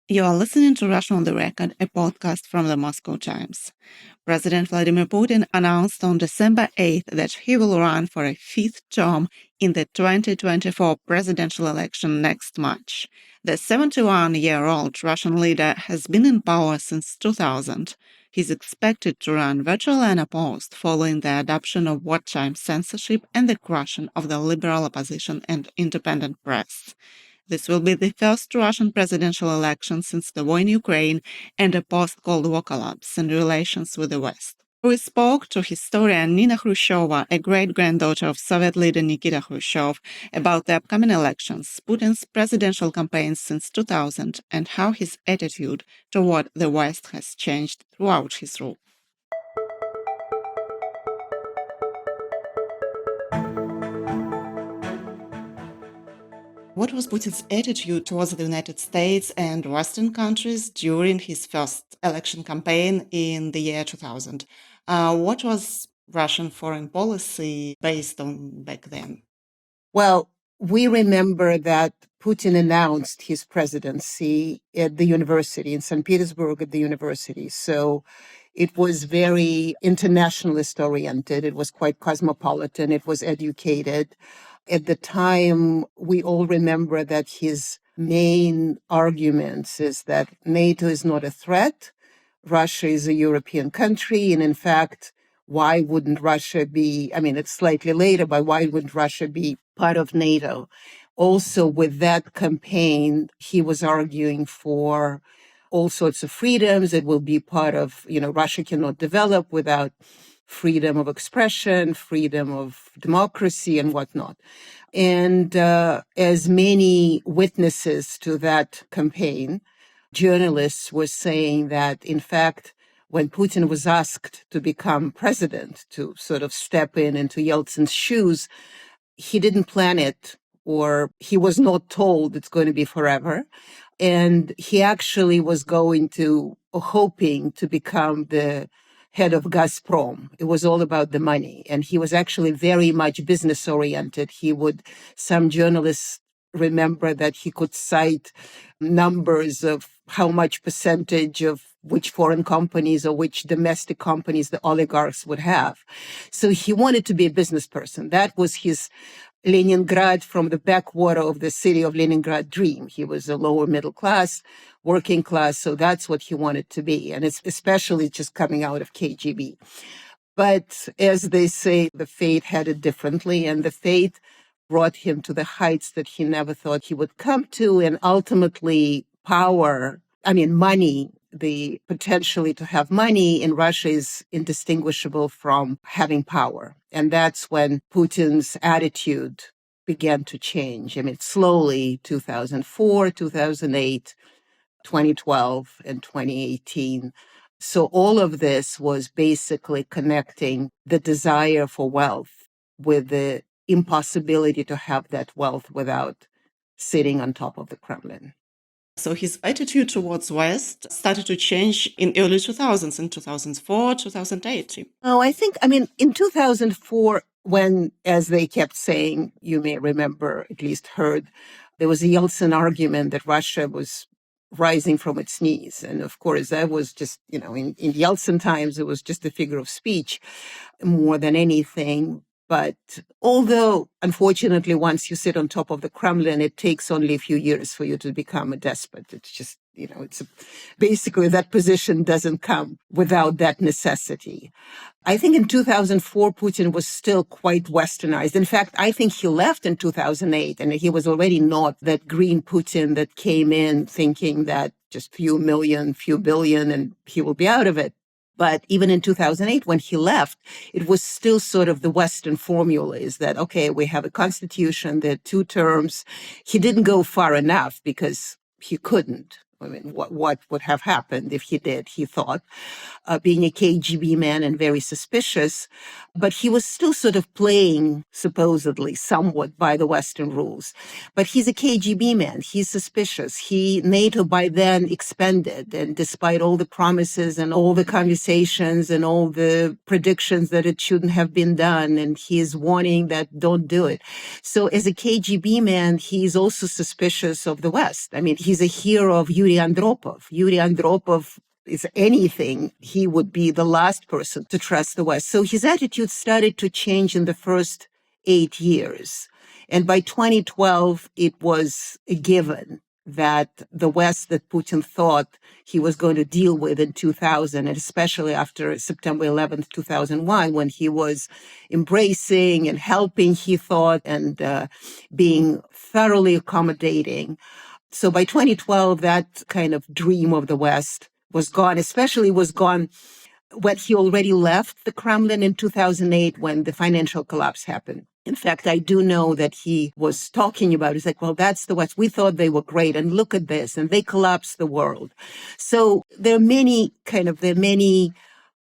You are listening to Russia on the Record, a podcast from the Moscow Times. President Vladimir Putin announced on December 8th that he will run for a fifth term in the 2024 presidential election next March. The 71-year-old Russian leader has been in power since 2000. He's expected to run virtually unopposed following the adoption of wartime censorship and the crushing of the liberal opposition and independent press. This will be the first Russian presidential election since the war in Ukraine and a post-Cold War collapse in relations with the West. We spoke to historian Nina Khrushcheva, a great-granddaughter of Soviet leader Nikita Khrushchev, about the upcoming elections, Putin's presidential campaign since 2000, and how his attitude toward the West has changed throughout his rule. What was Putin's attitude towards the United States and Western countries during his first election campaign in the year 2000? What was Russian foreign policy based on back then? Well, we remember that Putin announced his presidency at the university in St. Petersburg at the university. So it was very internationalist oriented. It was quite cosmopolitan. It was educated. At the time, we all remember that his main arguments is that NATO is not a threat. Russia is a European country. And in fact, why wouldn't Russia be, it's slightly later, but why wouldn't Russia be part of NATO? Also, with that campaign, he was arguing for all sorts of freedoms. It will be part of, Russia cannot develop without freedom of expression, freedom of democracy, and whatnot. And as many witnesses to that campaign, journalists were saying that, in fact, when Putin was asked to become president, to sort of step into Yeltsin's shoes, he didn't plan it, or he was not told it's going to be forever. And he actually was hoping to become the head of Gazprom. It was all about the money. And he was actually very much business oriented. Some journalists remember that he could cite numbers of how much percentage of which foreign companies or which domestic companies the oligarchs would have. So he wanted to be a business person. That was his Leningrad, from the backwater of the city of Leningrad, dream. He was a lower middle class, working class, so that's what he wanted to be. And it's especially just coming out of KGB. But as they say, the fate had it differently, and the fate brought him to the heights that he never thought he would come to. And ultimately, money, the potentially to have money in Russia is indistinguishable from having power. And that's when Putin's attitude began to change. Slowly, 2004, 2008, 2012, and 2018. So all of this was basically connecting the desire for wealth with the impossibility to have that wealth without sitting on top of the Kremlin. So his attitude towards West started to change in early 2000s, in 2004, 2008. Oh, I think, in 2004, when, as they kept saying, you may remember, at least heard, there was a Yeltsin argument that Russia was rising from its knees. And of course, that was just, in Yeltsin times, it was just a figure of speech more than anything. But although, unfortunately, once you sit on top of the Kremlin, it takes only a few years for you to become a despot. It's just, basically that position doesn't come without that necessity. I think in 2004, Putin was still quite westernized. In fact, I think he left in 2008, and he was already not that green Putin that came in thinking that just few million, few billion, and he will be out of it. But even in 2008, when he left, it was still sort of the Western formula is that, okay, we have a constitution, there are 2 terms. He didn't go far enough because he couldn't. What would have happened if he did, he thought, being a KGB man and very suspicious. But he was still sort of playing, supposedly, somewhat by the Western rules. But he's a KGB man. He's suspicious. NATO by then expanded. And despite all the promises and all the conversations and all the predictions that it shouldn't have been done, and he's warning that don't do it. So as a KGB man, he's also suspicious of the West. He's a hero of Yuri Yuri Andropov. Yuri Andropov is anything, he would be the last person to trust the West. So his attitude started to change in the first 8 years. And by 2012, it was a given that the West that Putin thought he was going to deal with in 2000, and especially after September 11th, 2001, when he was embracing and helping, he thought, and being thoroughly accommodating. So by 2012, that kind of dream of the West was gone, especially was gone when he already left the Kremlin in 2008 when the financial collapse happened. In fact, I do know that he was talking about, it's like, well, that's the West. We thought they were great, and look at this, and they collapsed the world. So there are many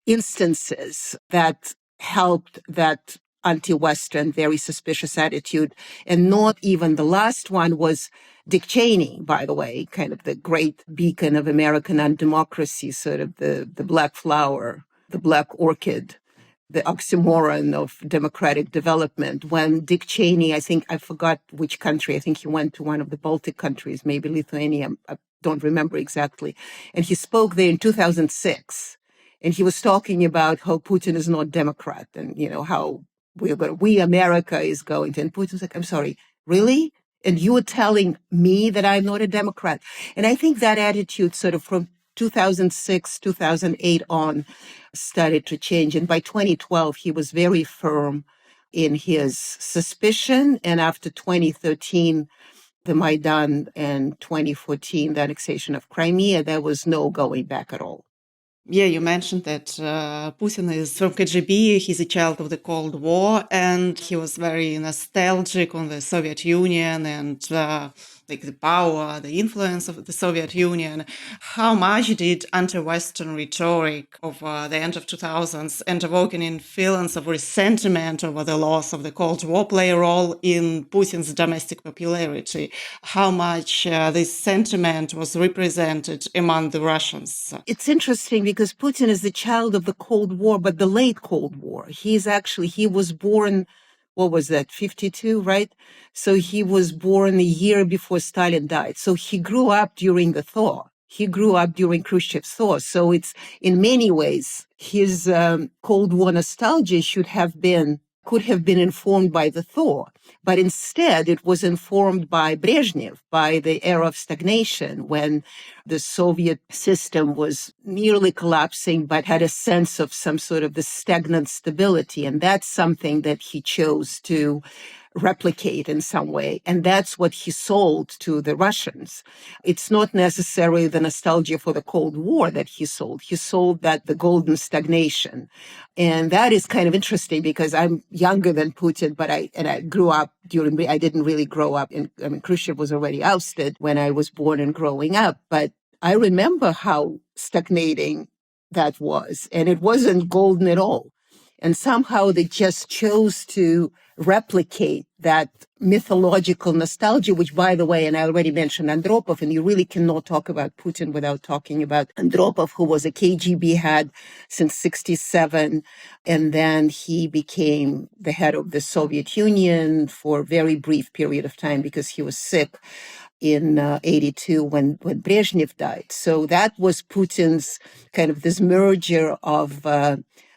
instances that helped that anti-Western, very suspicious attitude. And not even the last one was Dick Cheney, by the way, kind of the great beacon of American undemocracy, sort of the black flower, the black orchid, the oxymoron of democratic development. When Dick Cheney, I think, I forgot which country, I think he went to one of the Baltic countries, maybe Lithuania, I don't remember exactly. And he spoke there in 2006. And he was talking about how Putin is not Democrat and, how we America is going to. And Putin's like, I'm sorry, really? And you are telling me that I'm not a Democrat? And I think that attitude sort of from 2006, 2008 on started to change. And by 2012, he was very firm in his suspicion. And after 2013, the Maidan, and 2014, the annexation of Crimea, there was no going back at all. Yeah, you mentioned that Putin is from KGB, he's a child of the Cold War, and he was very nostalgic on the Soviet Union and like the power, the influence of the Soviet Union. How much did anti-Western rhetoric of the end of 2000s and evoking feelings of resentment over the loss of the Cold War play a role in Putin's domestic popularity? How much this sentiment was represented among the Russians? It's interesting because Putin is the child of the Cold War, but the late Cold War. He was born, what was that, 52, right? So he was born a year before Stalin died. So he grew up during the thaw. He grew up during Khrushchev's thaw. So it's, in many ways, his Cold War nostalgia could have been informed by the thaw. But instead, it was informed by Brezhnev, by the era of stagnation, when the Soviet system was nearly collapsing, but had a sense of some sort of the stagnant stability. And that's something that he chose to replicate in some way. And that's what he sold to the Russians. It's not necessarily the nostalgia for the Cold War that he sold. He sold that the golden stagnation. And that is kind of interesting because I'm younger than Putin, but I grew up I didn't really grow up Khrushchev was already ousted when I was born and growing up. But I remember how stagnating that was. And it wasn't golden at all. And somehow they just chose to replicate that mythological nostalgia, which, by the way, and I already mentioned Andropov, and you really cannot talk about Putin without talking about Andropov, who was a KGB head since 1967, and then he became the head of the Soviet Union for a very brief period of time because he was sick in 1982 when Brezhnev died. So that was Putin's kind of this merger of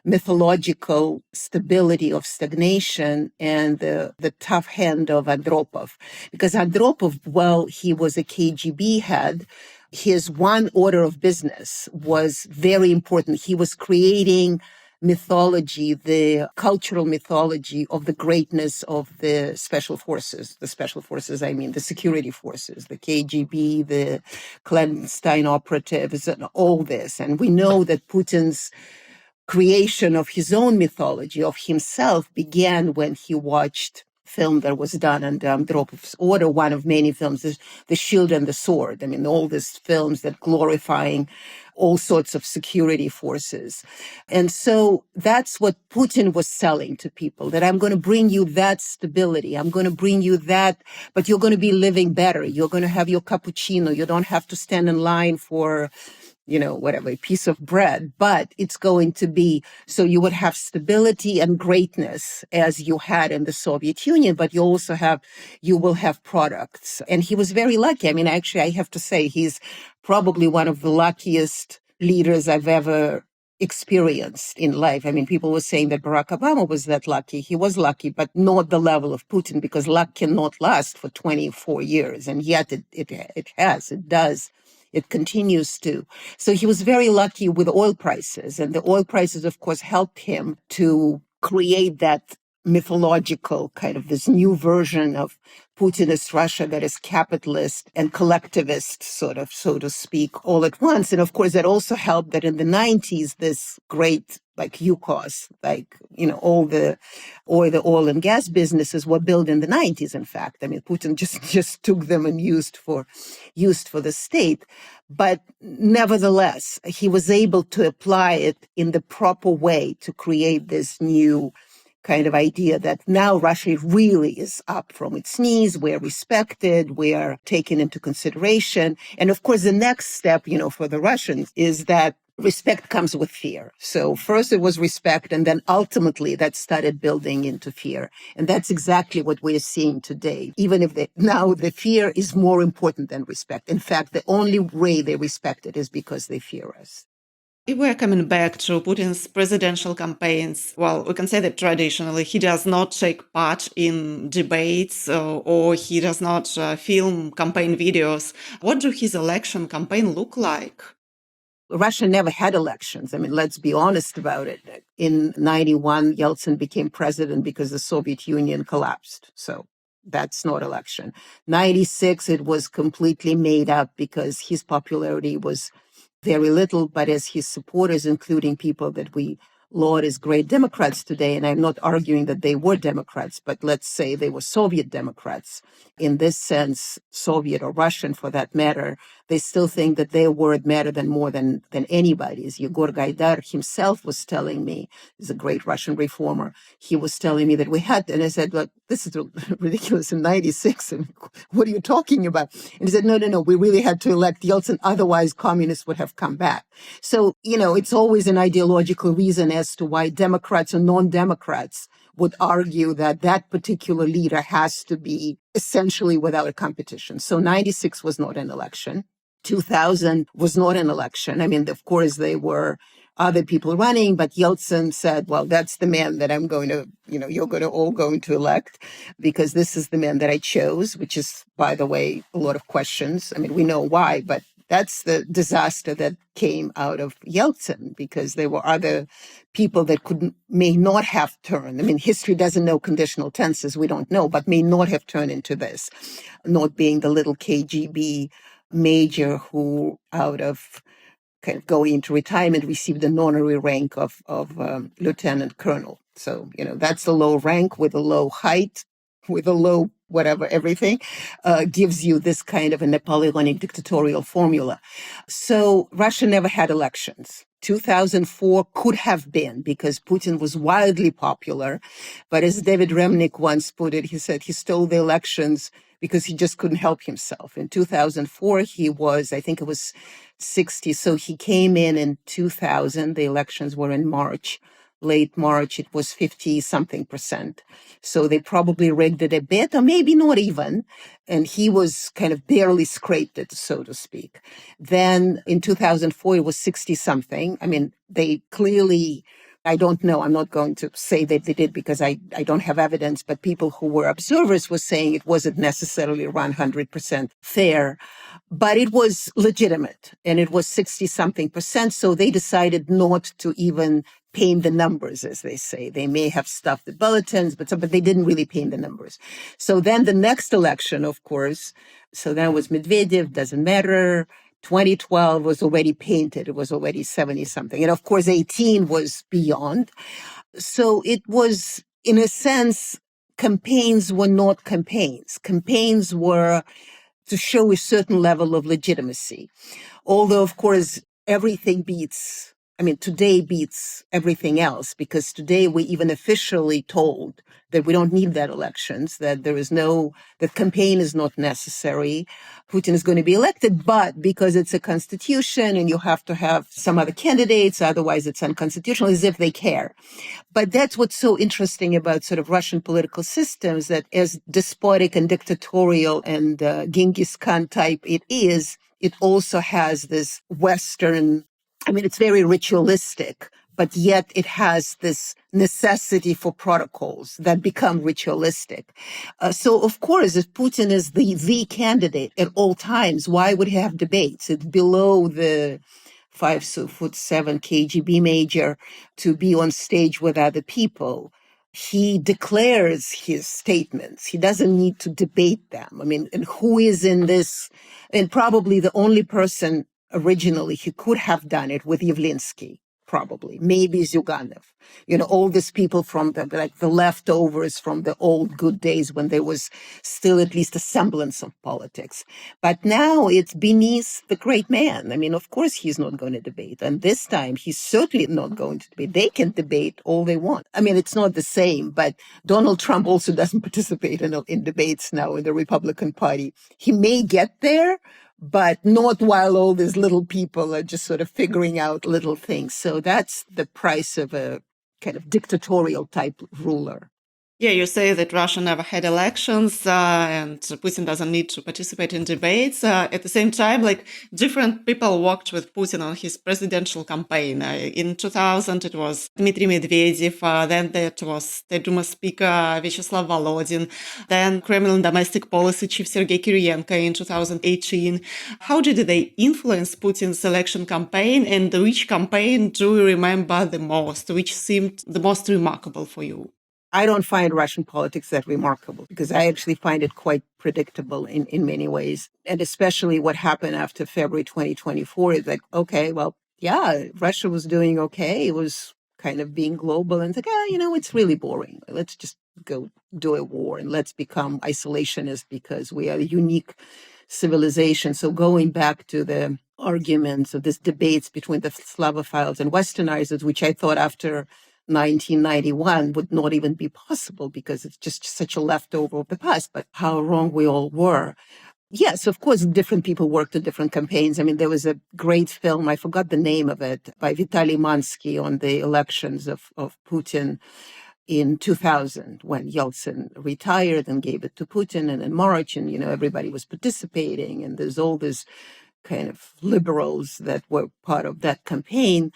mythological stability of stagnation and the tough hand of Andropov. Because Andropov, while he was a KGB head, his one order of business was very important. He was creating mythology, the cultural mythology of the greatness of the special forces. The special forces, I mean, the security forces, the KGB, the clandestine operatives, and all this. And we know that Putin's creation of his own mythology of himself began when he watched film that was done under Andropov's order, one of many films, The Shield and the Sword. I mean, all these films that glorifying all sorts of security forces. And so that's what Putin was selling to people, that I'm going to bring you that stability. I'm going to bring you that, but you're going to be living better. You're going to have your cappuccino. You don't have to stand in line for whatever, a piece of bread, but it's going to be, so you would have stability and greatness as you had in the Soviet Union, but you will have products. And he was very lucky. I mean, actually, I have to say, he's probably one of the luckiest leaders I've ever experienced in life. I mean, people were saying that Barack Obama was that lucky. He was lucky, but not the level of Putin, because luck cannot last for 24 years. And yet it does. It continues to. So he was very lucky with oil prices. And the oil prices, of course, helped him to create that mythological kind of this new version of Putinist Russia that is capitalist and collectivist, sort of, so to speak, all at once. And of course, that also helped that in the 90s, this great, like UCOS, all the oil and gas businesses were built in the 90s, in fact. I mean, Putin just took them and used for the state. But nevertheless, he was able to apply it in the proper way to create this new kind of idea that now Russia really is up from its knees. We're respected. We are taken into consideration. And of course, the next step, for the Russians is that respect comes with fear. So first it was respect, and then ultimately that started building into fear. And that's exactly what we're seeing today. Even if now the fear is more important than respect. In fact, the only way they respect it is because they fear us. If we're coming back to Putin's presidential campaigns, well, we can say that traditionally he does not take part in debates or he does not film campaign videos. What do his election campaign look like? Russia never had elections. I mean, let's be honest about it. In 91, Yeltsin became president because the Soviet Union collapsed. So that's not election. 96, it was completely made up because his popularity was very little, but as his supporters, including people that we laud as great Democrats today, and I'm not arguing that they were Democrats, but let's say they were Soviet Democrats. In this sense, Soviet or Russian for that matter, they still think that their word mattered more than anybody's. Yegor Gaidar himself was telling me, he's a great Russian reformer, he was telling me that we had, and I said, well, this is ridiculous in 96. What are you talking about? And he said, no, we really had to elect Yeltsin, otherwise communists would have come back. So, it's always an ideological reason as to why Democrats or non-Democrats would argue that that particular leader has to be essentially without a competition. So 96 was not an election. 2000 was not an election. I mean, of course, there were other people running, but Yeltsin said, well, that's the man that I'm going to, you're all going to elect because this is the man that I chose, which is, by the way, a lot of questions. I mean, we know why, but that's the disaster that came out of Yeltsin because there were other people that may not have turned. I mean, history doesn't know conditional tenses. We don't know, but may not have turned into this, not being the little KGB major who, out of kind of going into retirement, received an honorary rank of lieutenant colonel. So, that's the low rank with a low height, with a low whatever, everything, gives you this kind of a Napoleonic dictatorial formula. So Russia never had elections. 2004 could have been because Putin was wildly popular. But as David Remnick once put it, he said he stole the elections because he just couldn't help himself. In 2004, he was, I think it was 60. So he came in 2000. The elections were in March. Late March, it was 50-something%. So they probably rigged it a bit, or maybe not even. And he was kind of barely scraped it, so to speak. Then in 2004, it was 60-something. I mean, they clearly, I don't know, I'm not going to say that they did because I don't have evidence, but people who were observers were saying it wasn't necessarily 100% fair. But it was legitimate, and it was 60-something%. So they decided not to even paint the numbers, as they say. They may have stuffed the bulletins, but they didn't really paint the numbers. So then the next election, of course, so that was Medvedev, doesn't matter. 2012 was already painted. It was already 70-something. And of course, 18 was beyond. So it was, in a sense, campaigns were not campaigns. Campaigns were to show a certain level of legitimacy. Although, of course, everything beats I mean, today beats everything else because today we even officially told that we don't need that elections, that the campaign is not necessary. Putin is going to be elected, but because it's a constitution and you have to have some other candidates, otherwise it's unconstitutional, as if they care. But that's what's so interesting about sort of Russian political systems, that as despotic and dictatorial and Genghis Khan type it is, it also has this Western, I mean, it's very ritualistic, but yet it has this necessity for protocols that become ritualistic. So, of course, if Putin is the candidate at all times, why would he have debates? It's below the 5'7" KGB major to be on stage with other people. He declares his statements. He doesn't need to debate them. I mean, and who is in this? And probably the only person originally he could have done it with Yavlinsky, probably, maybe Zyuganov. All these people from the leftovers from the old good days when there was still at least a semblance of politics. But now it's beneath the great man. I mean, of course he's not going to debate. And this time he's certainly not going to debate. They can debate all they want. I mean, it's not the same, but Donald Trump also doesn't participate in debates now in the Republican Party. He may get there, but not while all these little people are just sort of figuring out little things. So that's the price of a kind of dictatorial type ruler. Yeah, you say that Russia never had elections and Putin doesn't need to participate in debates. At the same time, different people worked with Putin on his presidential campaign. In 2000, it was Dmitry Medvedev. Then that was State Duma Speaker Vyacheslav Volodin. Then Kremlin domestic policy chief Sergei Kiriyenko in 2018. How did they influence Putin's election campaign, and which campaign do you remember the most? Which seemed the most remarkable for you? I don't find Russian politics that remarkable because I actually find it quite predictable in many ways. And especially what happened after February 2024 is like, okay, well, yeah, Russia was doing okay. It was kind of being global and it's like, it's really boring. Let's just go do a war and let's become isolationist because we are a unique civilization. So going back to the arguments of these debates between the Slavophiles and Westernizers, which I thought after 1991 would not even be possible because it's just such a leftover of the past, but how wrong we all were. Yes, of course, different people worked on different campaigns. I mean, there was a great film, I forgot the name of it, by Vitaly Mansky on the elections of Putin in 2000 when Yeltsin retired and gave it to Putin. And in March, and, everybody was participating. And there's all these kind of liberals that were part of that campaign.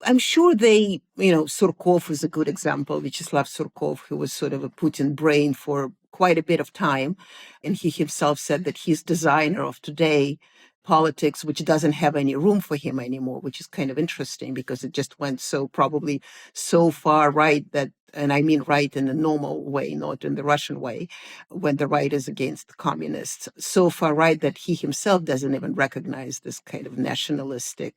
I'm sure they, Surkov is a good example, Vyacheslav Surkov, who was sort of a Putin brain for quite a bit of time. And he himself said that he's designer of today politics, which doesn't have any room for him anymore, which is kind of interesting because it just went probably so far right that, and I mean right in the normal way, not in the Russian way, when the right is against the communists, so far right that he himself doesn't even recognize this kind of nationalistic,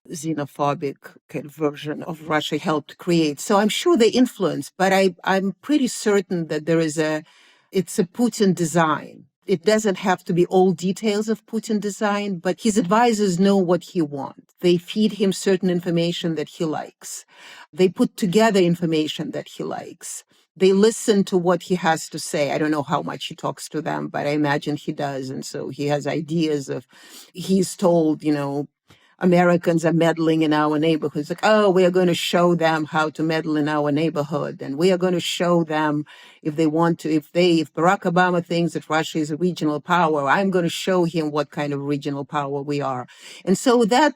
xenophobic kind of version of Russia helped create. So I'm sure they influence, but I'm pretty certain that it's a Putin design. It doesn't have to be all details of Putin design, but his advisors know what he wants. They feed him certain information that he likes. They put together information that he likes. They listen to what he has to say. I don't know how much he talks to them, but I imagine he does. And so he has ideas he's told, Americans are meddling in our neighborhoods. Like, we are going to show them how to meddle in our neighborhood. And we are going to show them if they want to, if Barack Obama thinks that Russia is a regional power, I'm going to show him what kind of regional power we are. And so that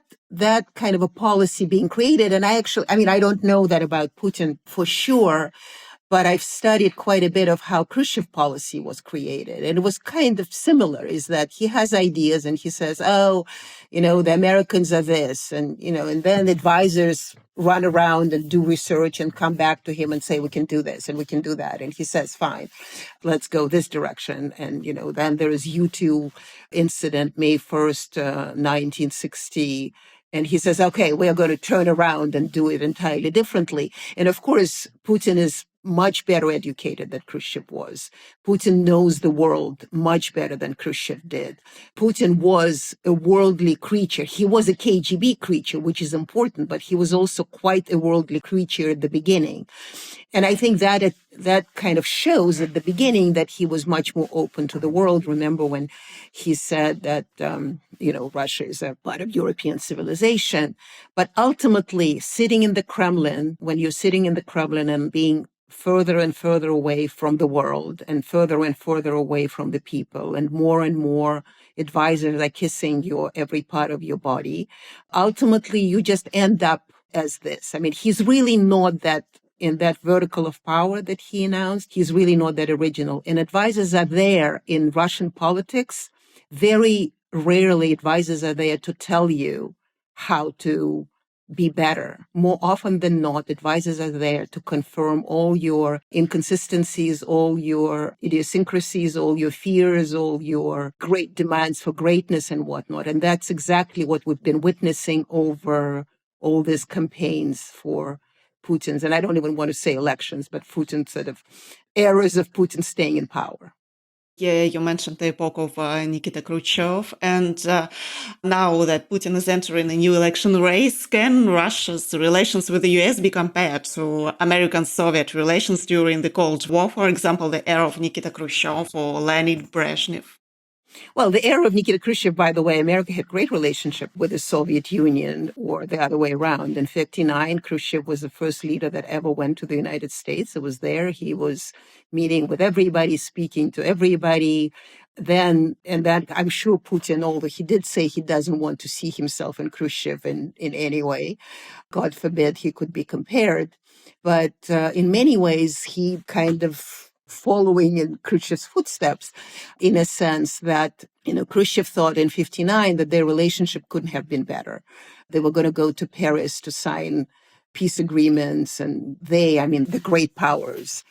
kind of a policy being created. And I don't know that about Putin for sure, but I've studied quite a bit of how Khrushchev policy was created. And it was kind of similar, is that he has ideas and he says, the Americans are this. And, and then advisors run around and do research and come back to him and say, we can do this and we can do that. And he says, fine, let's go this direction. And, then there is U2 incident, May 1st, 1960. And he says, okay, we are going to turn around and do it entirely differently. And of course, Putin is much better educated than Khrushchev was. Putin knows the world much better than Khrushchev did. Putin was a worldly creature. He was a KGB creature, which is important, but he was also quite a worldly creature at the beginning. And I think that kind of shows at the beginning that he was much more open to the world. Remember when he said that, Russia is a part of European civilization. But ultimately, sitting in the Kremlin, when you're sitting in the Kremlin and being further and further away from the world and further away from the people, and more advisors are kissing your every part of your body, ultimately you just end up as this. I mean, he's really not that in that vertical of power that he announced. He's really not that original. And advisors are there in Russian politics. Very rarely advisors are there to tell you how to be better. More often than not, advisors are there to confirm all your inconsistencies, all your idiosyncrasies, all your fears, all your great demands for greatness and whatnot. And that's exactly what we've been witnessing over all these campaigns for Putin's, and I don't even want to say elections, but Putin's sort of eras of Putin staying in power. Yeah, you mentioned the epoch of Nikita Khrushchev. And now that Putin is entering a new election race, can Russia's relations with the US be compared to American-Soviet relations during the Cold War, for example, the era of Nikita Khrushchev or Leonid Brezhnev? Well, the era of Nikita Khrushchev, by the way, America had great relationship with the Soviet Union, or the other way around. In 1959, Khrushchev was the first leader that ever went to the United States. It was there. He was meeting with everybody, speaking to everybody. Then, and that I'm sure Putin, although he did say he doesn't want to see himself in Khrushchev in any way, God forbid he could be compared. But in many ways, he kind of following in Khrushchev's footsteps, in a sense that, Khrushchev thought in 1959 that their relationship couldn't have been better. They were going to go to Paris to sign peace agreements, and the great powers,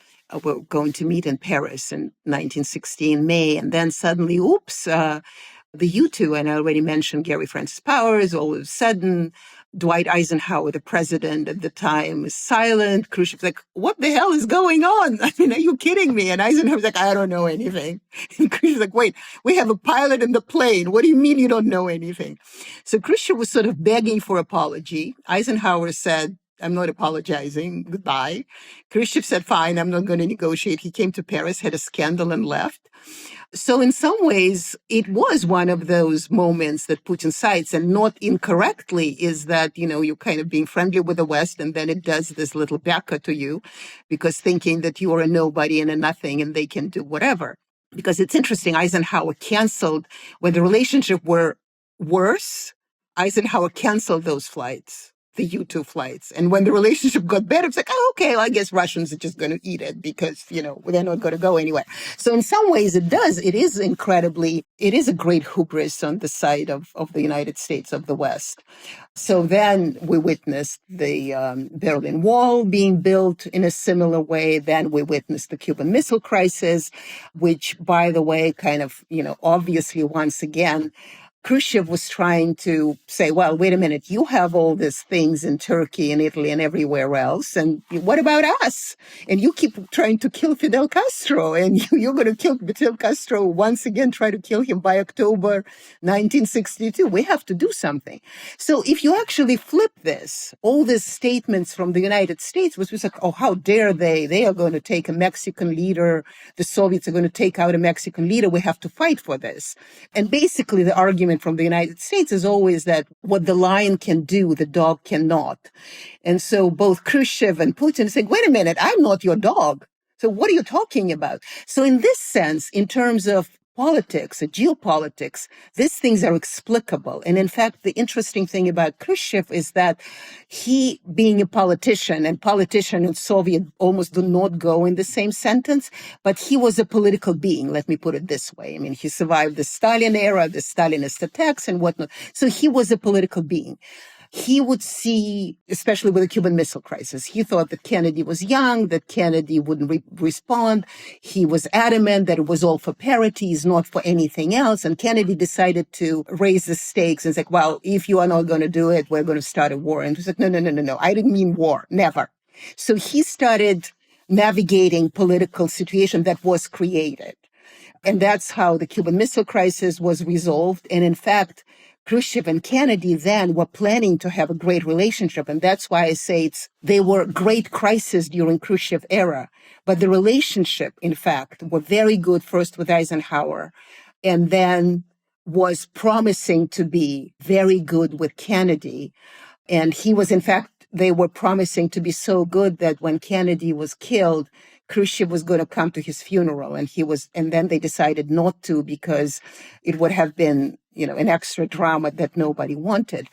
were going to meet in Paris in 1916 May, and then suddenly, the U2, and I already mentioned Gary Francis Powers, all of a sudden, Dwight Eisenhower, the president at the time, is silent. Khrushchev's like, what the hell is going on? I mean, are you kidding me? And Eisenhower's like, I don't know anything. And Khrushchev's like, wait, we have a pilot in the plane. What do you mean you don't know anything? So Khrushchev was sort of begging for apology. Eisenhower said, I'm not apologizing. Goodbye. Khrushchev said, fine, I'm not going to negotiate. He came to Paris, had a scandal, and left. So in some ways, it was one of those moments that Putin cites, and not incorrectly, is that, you're kind of being friendly with the West, and then it does this little backa to you, because thinking that you are a nobody and a nothing and they can do whatever. Because it's interesting, Eisenhower canceled, when the relationship were worse, Eisenhower canceled those flights, the U2 flights. And when the relationship got better, it's like, oh, okay, well, I guess Russians are just going to eat it because, they're not going to go anywhere. So in some ways it is a great hubris on the side of the United States, of the West. So then we witnessed the Berlin Wall being built in a similar way. Then we witnessed the Cuban Missile Crisis, which, by the way, kind of, obviously once again, Khrushchev was trying to say, well, wait a minute, you have all these things in Turkey and Italy and everywhere else, and what about us? And you keep trying to kill Fidel Castro, and you're going to kill Fidel Castro once again, try to kill him by October 1962. We have to do something. So if you actually flip this, all these statements from the United States was like, oh, how dare they? They are going to take a Mexican leader. The Soviets are going to take out a Mexican leader. We have to fight for this. And basically the argument from the United States is always that what the lion can do, the dog cannot. And so both Khrushchev and Putin say, wait a minute, I'm not your dog. So what are you talking about? So in this sense, in terms of politics, geopolitics, these things are explicable. And in fact, the interesting thing about Khrushchev is that he, being a politician, and politician and Soviet almost do not go in the same sentence, but he was a political being, let me put it this way. I mean, he survived the Stalin era, the Stalinist attacks and whatnot. So he was a political being. He would see, especially with the Cuban Missile Crisis, he thought that Kennedy was young, that Kennedy wouldn't respond. He was adamant that it was all for parities, not for anything else. And Kennedy decided to raise the stakes and say, well, if you are not going to do it, we're going to start a war. And he said, no. I didn't mean war, never. So he started navigating political situation that was created. And that's how the Cuban Missile Crisis was resolved. And in fact, Khrushchev and Kennedy then were planning to have a great relationship. And that's why I say they were great crises during Khrushchev era. But the relationship, in fact, were very good first with Eisenhower and then was promising to be very good with Kennedy. And he was, in fact, they were promising to be so good that when Kennedy was killed, Khrushchev was going to come to his funeral, and then they decided not to because it would have been, an extra drama that nobody wanted.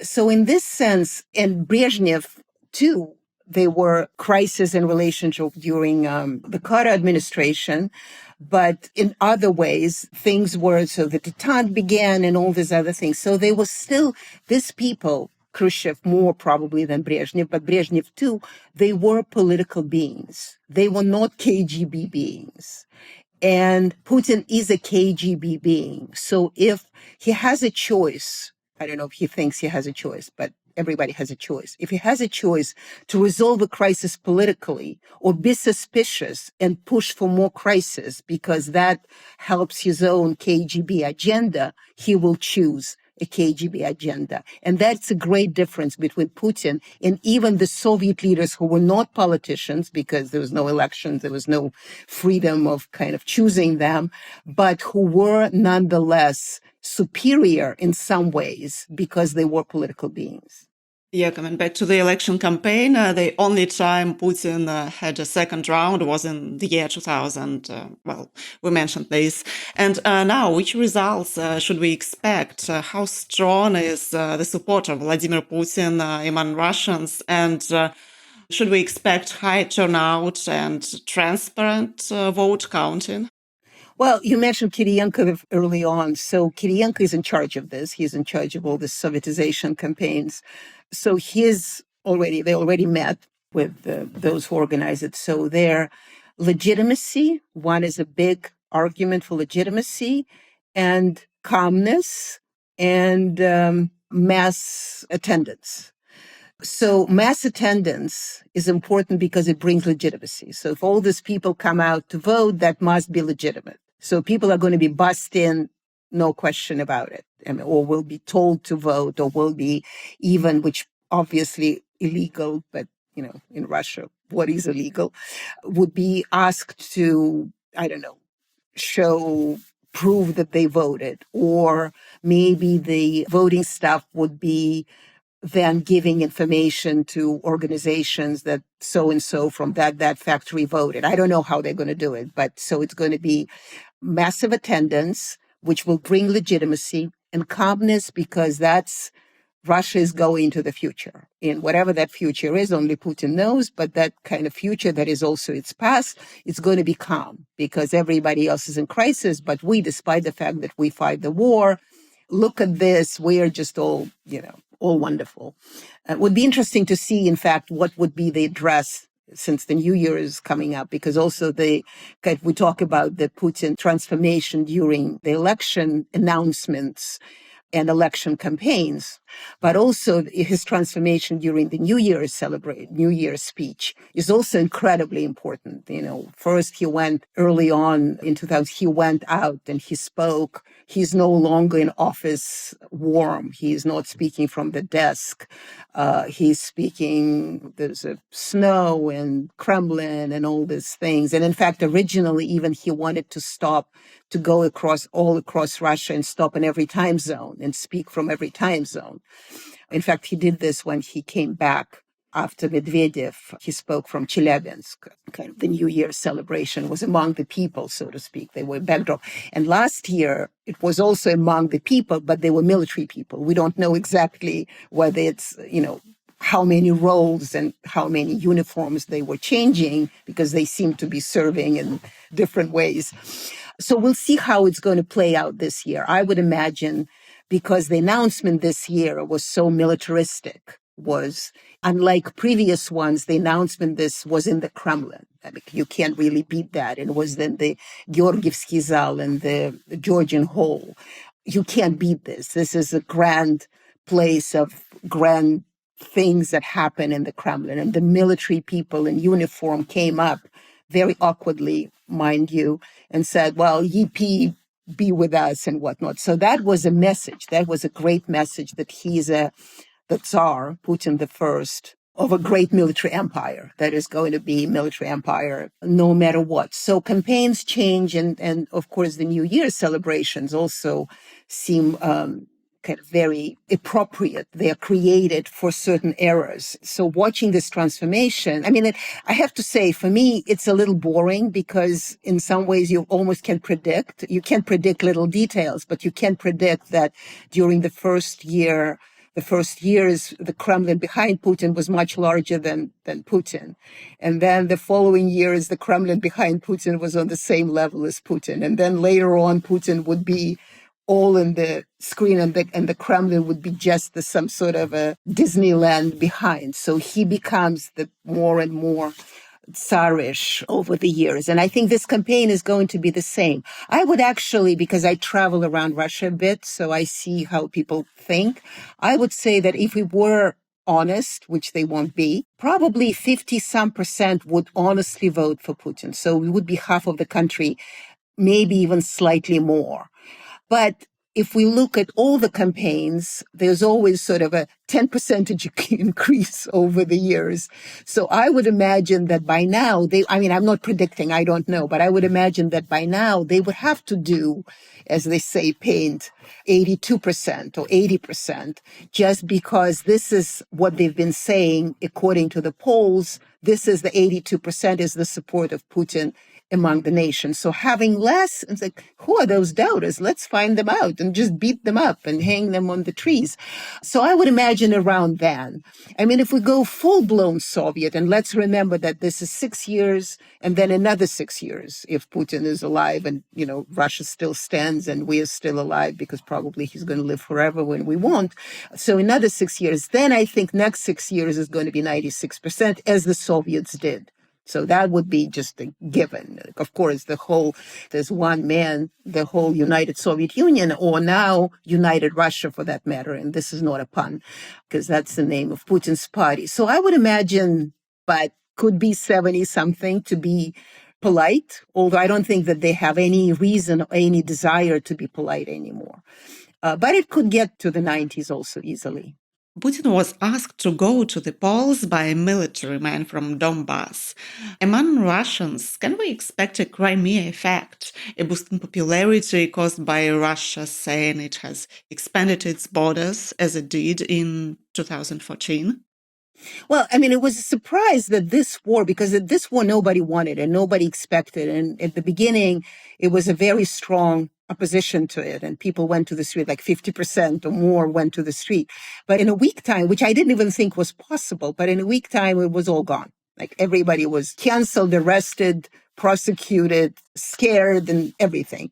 So in this sense, and Brezhnev too, they were crisis in relationship during the Carter administration. But in other ways, things were, so the detente began and all these other things. So they were still, these people, Khrushchev more probably than Brezhnev, but Brezhnev too, they were political beings. They were not KGB beings. And Putin is a KGB being. So if he has a choice, I don't know if he thinks he has a choice, but everybody has a choice. If he has a choice to resolve a crisis politically or be suspicious and push for more crisis because that helps his own KGB agenda, he will choose a KGB agenda. And that's a great difference between Putin and even the Soviet leaders who were not politicians because there was no elections, there was no freedom of kind of choosing them, but who were nonetheless superior in some ways because they were political beings. Yeah, coming back to the election campaign, the only time Putin had a second round was in the year 2000. We mentioned this. And now, which results should we expect? How strong is the support of Vladimir Putin among Russians? And should we expect high turnout and transparent vote counting? Well, you mentioned Kiriyenko early on. So Kiriyenko is in charge of this. He's in charge of all the Sovietization campaigns. So they already met with those who organize it. So their legitimacy, one is a big argument for legitimacy and calmness and mass attendance. So mass attendance is important because it brings legitimacy. So if all these people come out to vote, that must be legitimate. So people are going to be bussed in, no question about it, or will be told to vote, or will be even, which obviously illegal, but in Russia, what is illegal, would be asked to, I don't know, prove that they voted, or maybe the voting staff would be then giving information to organizations that so-and-so from that factory voted. I don't know how they're going to do it, but so it's going to be massive attendance, which will bring legitimacy and calmness because Russia is going to the future. And whatever that future is, only Putin knows, but that kind of future that is also its past, it's going to be calm because everybody else is in crisis. But we, despite the fact that we fight the war, look at this, we are just all wonderful. It would be interesting to see, in fact, what would be the address since the new year is coming up, because also we talk about the Putin transformation during the election announcements and election campaigns, but also his transformation during the New Year's speech is also incredibly important. First he went early on in 2000, he went out and he spoke. He's no longer in office warm. He is not speaking from the desk. He's speaking, there's a snow and Kremlin and all these things. And in fact, originally, even he wanted to go all across Russia and stop in every time zone and speak from every time zone. In fact, he did this when he came back after Medvedev. He spoke from Chelyabinsk. Kind of the New Year's celebration was among the people, so to speak. They were backdrop. And last year, it was also among the people, but they were military people. We don't know exactly whether it's, how many roles and how many uniforms they were changing because they seem to be serving in different ways. So we'll see how it's going to play out this year. I would imagine because the announcement this year was so militaristic, was unlike previous ones, the announcement this was in the Kremlin. I mean, you can't really beat that. It was then the Georgievsky Zal and the Georgian Hall. You can't beat this. This is a grand place of grand things that happen in the Kremlin. And the military people in uniform came up very awkwardly, mind you, and said, well, ye be with us and whatnot. So that was a message. That was a great message that he's the Tsar, Putin the First, of a great military empire that is going to be military empire no matter what. So campaigns change, and of course the New Year celebrations also seem kind of very appropriate. They are created for certain eras. So watching this transformation, I mean, I have to say, for me, it's a little boring because in some ways you almost can predict. You can't predict little details, but you can predict that during the first years, the Kremlin behind Putin was much larger than Putin. And then the following years, the Kremlin behind Putin was on the same level as Putin. And then later on, Putin would be all in the screen, and the Kremlin would be just some sort of a Disneyland behind. So he becomes the more and more Tsarish over the years. And I think this campaign is going to be the same. I would actually, because I travel around Russia a bit, so I see how people think, I would say that if we were honest, which they won't be, probably 50% would honestly vote for Putin. So we would be half of the country, maybe even slightly more. But if we look at all the campaigns, there's always sort of a 10% increase over the years. So I would imagine that by now, I'm not predicting, I don't know, but I would imagine that by now they would have to do, as they say, paint 82% or 80%, just because this is what they've been saying, according to the polls, this is the 82% is the support of Putin among the nations. So having less, it's like, who are those doubters? Let's find them out and just beat them up and hang them on the trees. So I would imagine around then. I mean, if we go full-blown Soviet, and let's remember that this is 6 years and then another 6 years if Putin is alive and, Russia still stands and we are still alive because probably he's going to live forever when we won't. So another 6 years, then I think next 6 years is going to be 96% as the Soviets did. So that would be just a given. Of course, there's one man, the whole United Soviet Union, or now United Russia for that matter. And this is not a pun because that's the name of Putin's party. So I would imagine, but could be 70 something to be polite, although I don't think that they have any reason or any desire to be polite anymore. But it could get to the 90s also easily. Putin was asked to go to the polls by a military man from Donbas. Among Russians, can we expect a Crimea effect, a boost in popularity caused by Russia saying it has expanded its borders as it did in 2014? Well, I mean, it was a surprise that this war, because this war nobody wanted and nobody expected. And at the beginning, it was a very strong opposition to it. And people went to the street, like 50% or more went to the street. But in a week time, which I didn't even think was possible, but in a week time, it was all gone. Like everybody was canceled, arrested, prosecuted, scared, and everything.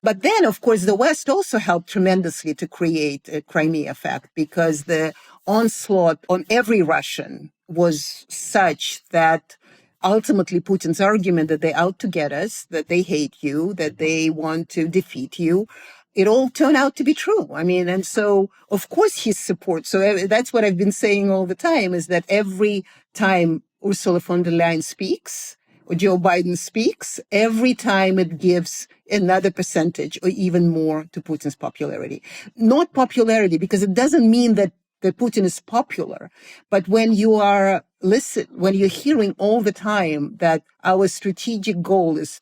But then, of course, the West also helped tremendously to create a Crimea effect because the onslaught on every Russian was such that ultimately Putin's argument that they're out to get us, that they hate you, that they want to defeat you, it all turned out to be true. I mean, and so, of course, his support. So that's what I've been saying all the time, is that every time Ursula von der Leyen speaks, or Joe Biden speaks, every time it gives another percentage or even more to Putin's popularity. Not popularity, because it doesn't mean that Putin is popular. But when you're hearing all the time that our strategic goal is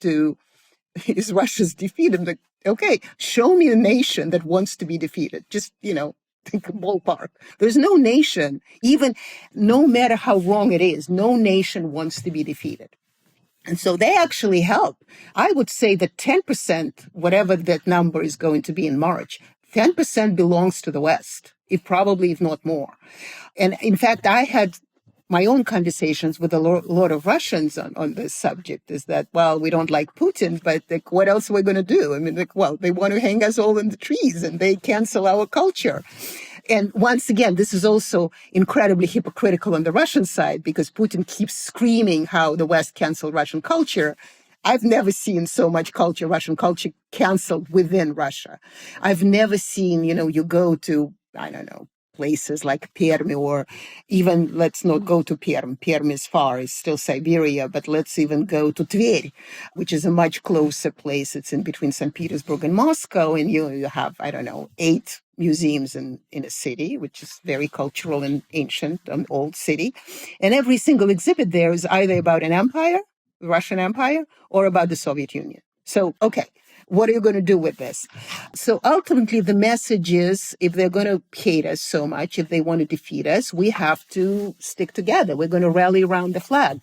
Russia's defeat, I'm like, okay, show me a nation that wants to be defeated. Just, think ballpark. There's no nation, even no matter how wrong it is, no nation wants to be defeated. And so they actually help. I would say that 10%, whatever that number is going to be in March, 10% belongs to the West, if not more. And in fact, I had my own conversations with a lot of Russians on this subject, is that, well, we don't like Putin, but what else are we going to do? I mean, they want to hang us all in the trees and they cancel our culture. And once again, this is also incredibly hypocritical on the Russian side because Putin keeps screaming how the West canceled Russian culture. I've never seen so much Russian culture canceled within Russia. I've never seen, you go to, I don't know, places like Perm, or even let's not go to Perm. Perm is far, it's still Siberia, but let's even go to Tver, which is a much closer place. It's in between St. Petersburg and Moscow, and you have, I don't know, 8 museums in a city, which is very cultural and ancient, an old city. And every single exhibit there is either about an empire, the Russian Empire, or about the Soviet Union. So, okay, what are you going to do with this? So ultimately, the message is, if they're going to hate us so much, if they want to defeat us, we have to stick together. We're going to rally around the flag.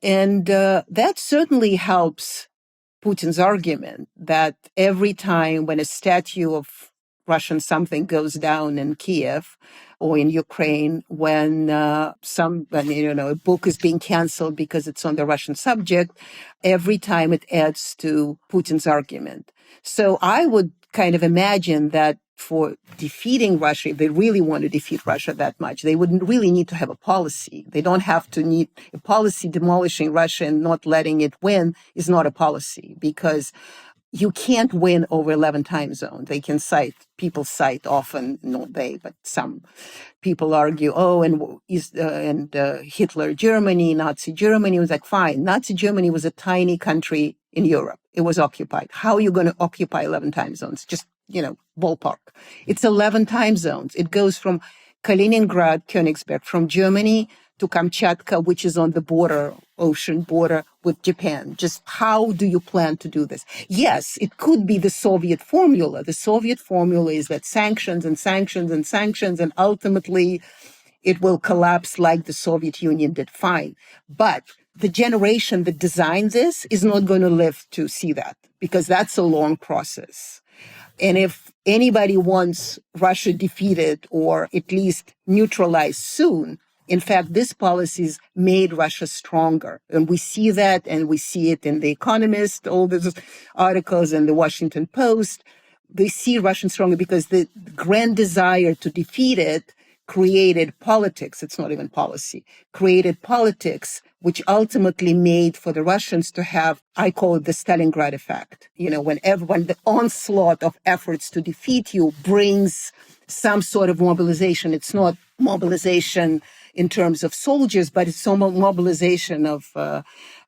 And that certainly helps Putin's argument that every time when a statue of Russian something goes down in Kiev or in Ukraine, when a book is being canceled because it's on the Russian subject, every time it adds to Putin's argument. So I would kind of imagine that for defeating Russia, if they really want to defeat Russia that much, they wouldn't really need to have a policy. They don't have to need a policy. Demolishing Russia and not letting it win is not a policy, because you can't win over 11 time zones. People cite often, not they, but some people argue, and Hitler Germany, Nazi Germany was like, fine. Nazi Germany was a tiny country in Europe. It was occupied. How are you going to occupy 11 time zones? Just, ballpark. It's 11 time zones. It goes from Kaliningrad, Königsberg, from Germany to Kamchatka, which is on the ocean border with Japan. Just how do you plan to do this? Yes, it could be the Soviet formula. The Soviet formula is that sanctions and sanctions and sanctions, and ultimately it will collapse like the Soviet Union did. Fine. But the generation that designed this is not going to live to see that, because that's a long process. And if anybody wants Russia defeated or at least neutralized soon, in fact, these policies made Russia stronger. And we see that, and we see it in The Economist, all those articles in the Washington Post. They see Russia stronger because the grand desire to defeat it created politics. It's not even policy. Created politics, which ultimately made for the Russians to have, I call it the Stalingrad effect. When the onslaught of efforts to defeat you brings some sort of mobilization. It's not mobilization in terms of soldiers, but it's some mobilization of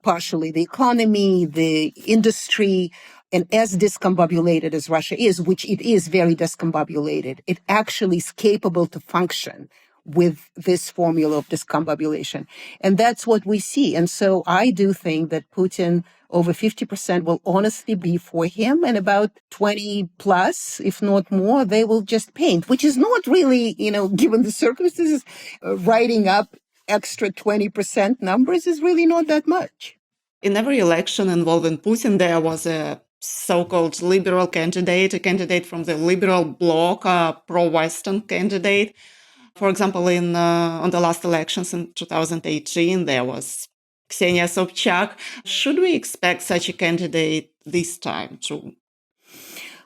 partially the economy, the industry. And as discombobulated as Russia is, which it is very discombobulated, it actually is capable to function with this formula of discombobulation. And that's what we see. And so I do think that Putin, over 50% will honestly be for him, and about 20 plus, if not more, they will just paint, which is not really, given the circumstances, writing up extra 20% numbers is really not that much. In every election involving Putin, there was a so-called liberal candidate, a candidate from the liberal bloc, a pro-Western candidate. For example, on the last elections in 2018, there was Ksenia Sobchak. Should we expect such a candidate this time too?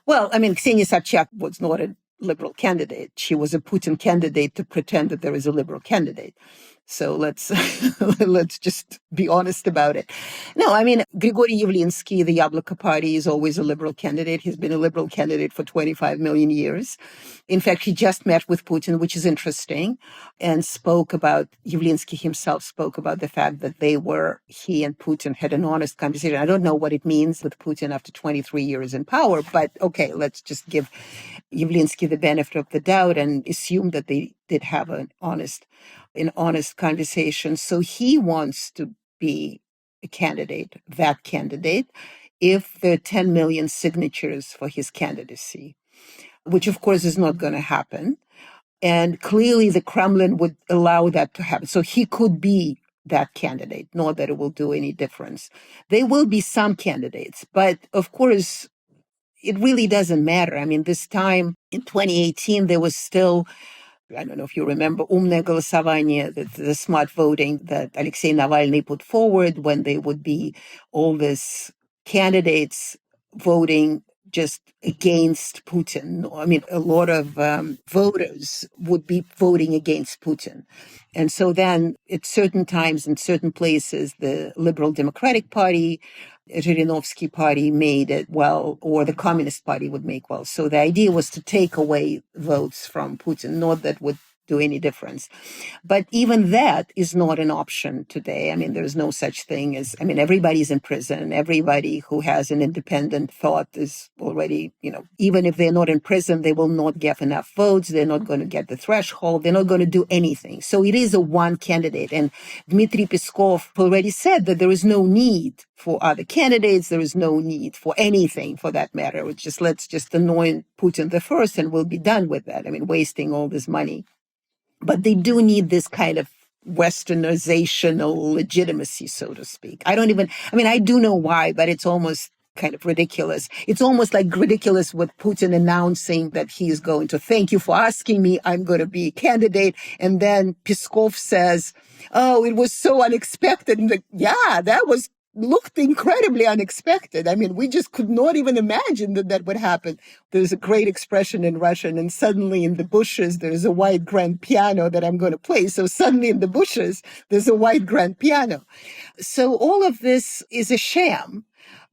Well, Ksenia Sobchak was not a liberal candidate. She was a Putin candidate to pretend that there is a liberal candidate. So let's just be honest about it. No, Grigory Yavlinsky, the Yabloko Party, is always a liberal candidate. He's been a liberal candidate for 25 million years. In fact, he just met with Putin, which is interesting, and Yavlinsky himself spoke about the fact that he and Putin had an honest conversation. I don't know what it means with Putin after 23 years in power, but okay, let's just give Yavlinsky the benefit of the doubt and assume that they did have an honest conversation. So he wants to be that candidate, if there are 10 million signatures for his candidacy, which of course is not going to happen. And clearly the Kremlin would allow that to happen. So he could be that candidate, not that it will do any difference. There will be some candidates, but of course, it really doesn't matter. This time in 2018, there was still, I don't know if you remember, умное голосование, the smart voting that Alexei Navalny put forward, when they would be all these candidates voting just against Putin. A lot of voters would be voting against Putin. And so then at certain times in certain places, the Liberal Democratic Party, Zhirinovsky Party made it well, or the Communist Party would make well. So the idea was to take away votes from Putin, not that would do any difference. But even that is not an option today. I mean, there's no such thing as, I mean, everybody's in prison. Everybody who has an independent thought is already, even if they're not in prison, they will not get enough votes. They're not going to get the threshold. They're not going to do anything. So it is a one candidate. And Dmitry Peskov already said that there is no need for other candidates. There is no need for anything for that matter. Let's just anoint Putin the first and we'll be done with that. I mean, wasting all this money. But they do need this kind of westernizational legitimacy, so to speak. I do know why, but it's almost kind of ridiculous. It's almost like ridiculous with Putin announcing that he is going to, thank you for asking me, I'm going to be a candidate. And then Peskov says, oh, it was so unexpected. And that looked incredibly unexpected. I mean, we just could not even imagine that would happen. There's a great expression in Russian, and suddenly in the bushes, there's a white grand piano that I'm going to play. So suddenly in the bushes, there's a white grand piano. So all of this is a sham,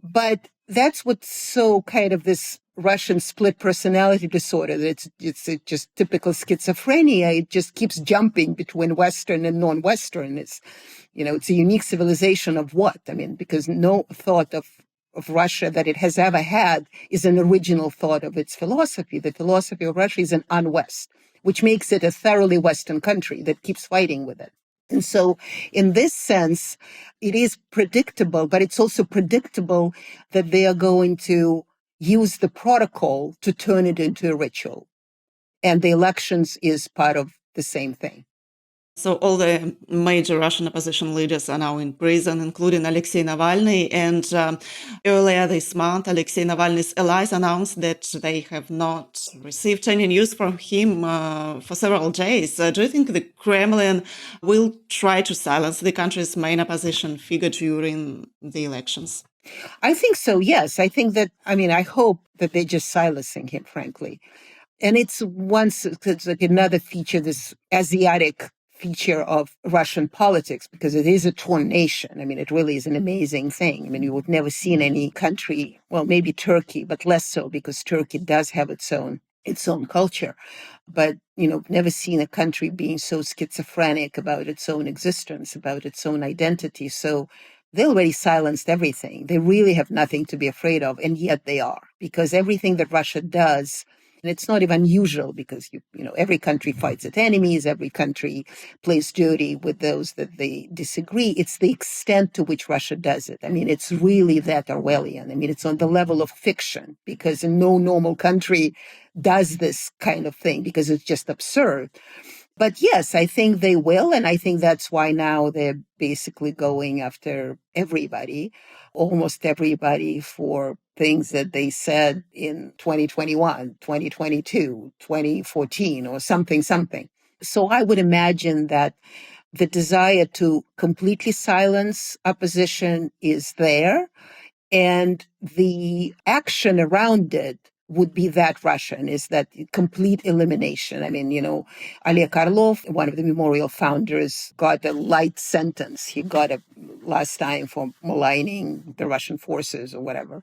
but that's what's so kind of this Russian split personality disorder. It's just typical schizophrenia. It just keeps jumping between Western and non-Western. It's a unique civilization of what? I mean, because no thought of Russia that it has ever had is an original thought of its philosophy. The philosophy of Russia is an un-West, which makes it a thoroughly Western country that keeps fighting with it. And so in this sense, it is predictable, but it's also predictable that they are going to use the protocol to turn it into a ritual. And the elections is part of the same thing. So all the major Russian opposition leaders are now in prison, including Alexei Navalny. And earlier this month, Alexei Navalny's allies announced that they have not received any news from him for several days. Do you think the Kremlin will try to silence the country's main opposition figure during the elections? I think so, yes. I hope that they're just silencing him, frankly. And it's like another feature, this Asiatic feature of Russian politics, because it is a torn nation. I mean, it really is an amazing thing. I mean, you would never see in any country, well, maybe Turkey, but less so because Turkey does have its own culture. But, never seen a country being so schizophrenic about its own existence, about its own identity. So they already silenced everything. They really have nothing to be afraid of. And yet they are, because everything that Russia does, and it's not even unusual because, every country fights its enemies. Every country plays dirty with those that they disagree. It's the extent to which Russia does it. I mean, it's really that Orwellian. I mean, it's on the level of fiction because no normal country does this kind of thing because it's just absurd. But yes, I think they will. And I think that's why now they're basically going after everybody, almost everybody, for things that they said in 2021, 2022, 2014, or something. So I would imagine that the desire to completely silence opposition is there, and the action around it would be that Russian, is that complete elimination. I mean, Oleg Karlov, one of the Memorial founders, got a light sentence. He got a last time for maligning the Russian forces or whatever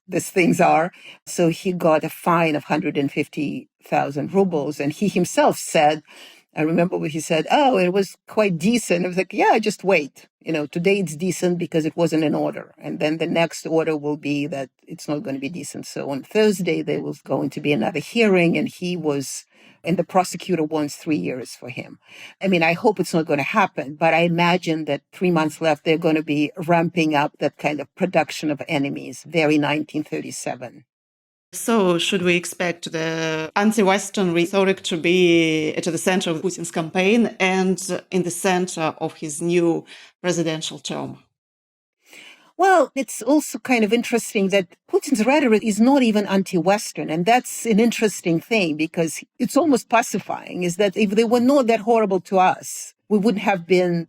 these things are. So he got a fine of 150,000 rubles. And he himself said, I remember what he said, it was quite decent. I was like, yeah, just wait. Today it's decent because it wasn't an order. And then the next order will be that it's not going to be decent. So on Thursday, there was going to be another hearing, and the prosecutor wants 3 years for him. I mean, I hope it's not going to happen, but I imagine that 3 months left, they're going to be ramping up that kind of production of enemies, very 1937. So should we expect the anti-Western rhetoric to be at the center of Putin's campaign and in the center of his new presidential term? Well, it's also kind of interesting that Putin's rhetoric is not even anti-Western. And that's an interesting thing because it's almost pacifying, is that if they were not that horrible to us, we wouldn't have been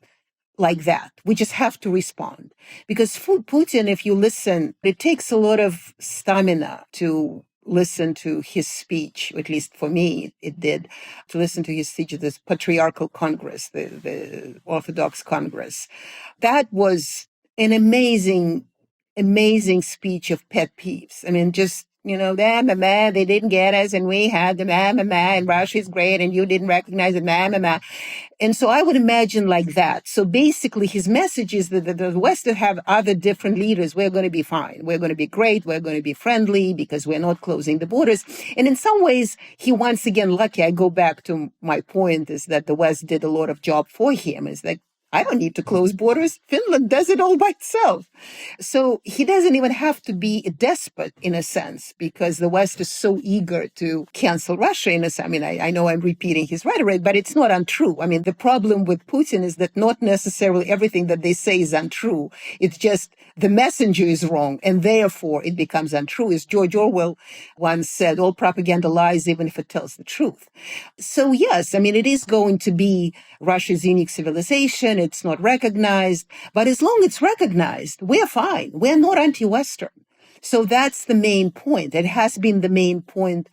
like that. We just have to respond. Because for Putin, if you listen, it takes a lot of stamina to listen to his speech, at least for me, it did, to listen to his speech at this patriarchal Congress, the Orthodox Congress. That was an amazing speech of pet peeves. I mean, just They didn't get us and we had the and Russia is great and you didn't recognize it, And so I would imagine like that. So basically his message is that the West will have other different leaders. We're going to be fine. We're going to be great. We're going to be friendly because we're not closing the borders. And in some ways, he once again lucky. I go back to my point is that the West did a lot of job for him. It's like, I don't need to close borders. Finland does it all by itself. So he doesn't even have to be a despot in a sense because the West is so eager to cancel Russia in a sense. I mean, I know I'm repeating his rhetoric, but it's not untrue. I mean, the problem with Putin is that not necessarily everything that they say is untrue. It's just the messenger is wrong and therefore it becomes untrue. As George Orwell once said, all propaganda lies even if it tells the truth. So yes, I mean, it is going to be Russia's unique civilization. It's not recognized, but as long as it's recognized, we're fine. We're not anti-Western. So that's the main point. It has been the main point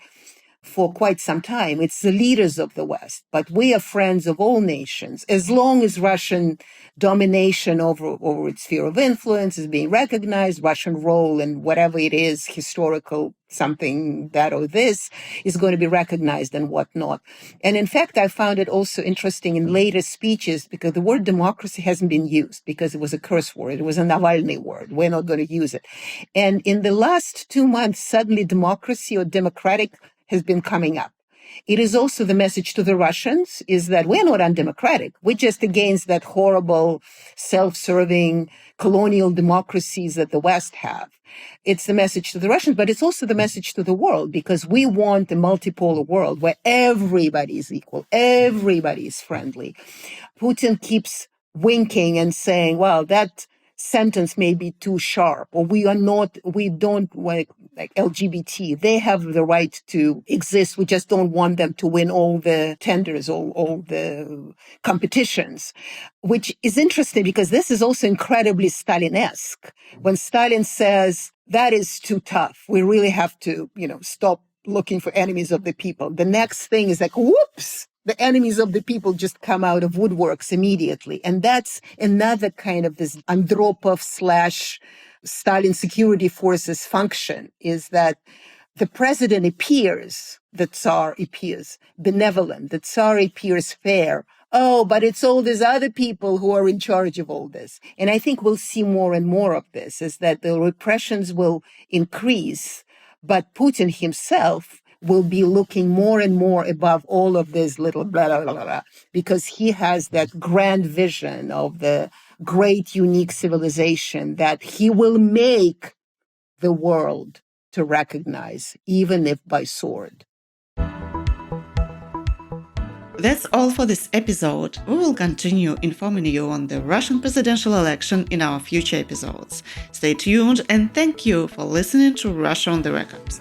for quite some time. It's the leaders of the West, but we are friends of all nations. As long as Russian domination over its sphere of influence is being recognized, Russian role in whatever it is, historical something that or this, is going to be recognized and whatnot. And in fact, I found it also interesting in later speeches because the word democracy hasn't been used because it was a curse word. It was a Navalny word. We're not going to use it. And in the last 2 months, suddenly democracy or democratic has been coming up. It is also the message to the Russians is that we're not undemocratic. We're just against that horrible, self-serving colonial democracies that the West have. It's the message to the Russians, but it's also the message to the world because we want a multipolar world where everybody is equal, everybody is friendly. Putin keeps winking and saying, well, that sentence may be too sharp, or we don't like LGBT. They have the right to exist. We just don't want them to win all the tenders, all the competitions, which is interesting because this is also incredibly Stalin-esque. When Stalin says that is too tough, we really have to, stop looking for enemies of the people. The next thing is like, whoops, the enemies of the people just come out of woodworks immediately. And that's another kind of this Andropov / Stalin security forces function is that the president appears, the Tsar appears benevolent, the Tsar appears fair. Oh, but it's all these other people who are in charge of all this. And I think we'll see more and more of this, is that the repressions will increase, but Putin himself will be looking more and more above all of this little blah, blah, blah, blah, because he has that grand vision of the great, unique civilization that he will make the world to recognize, even if by sword. That's all for this episode. We will continue informing you on the Russian presidential election in our future episodes. Stay tuned and thank you for listening to Russia on the Record.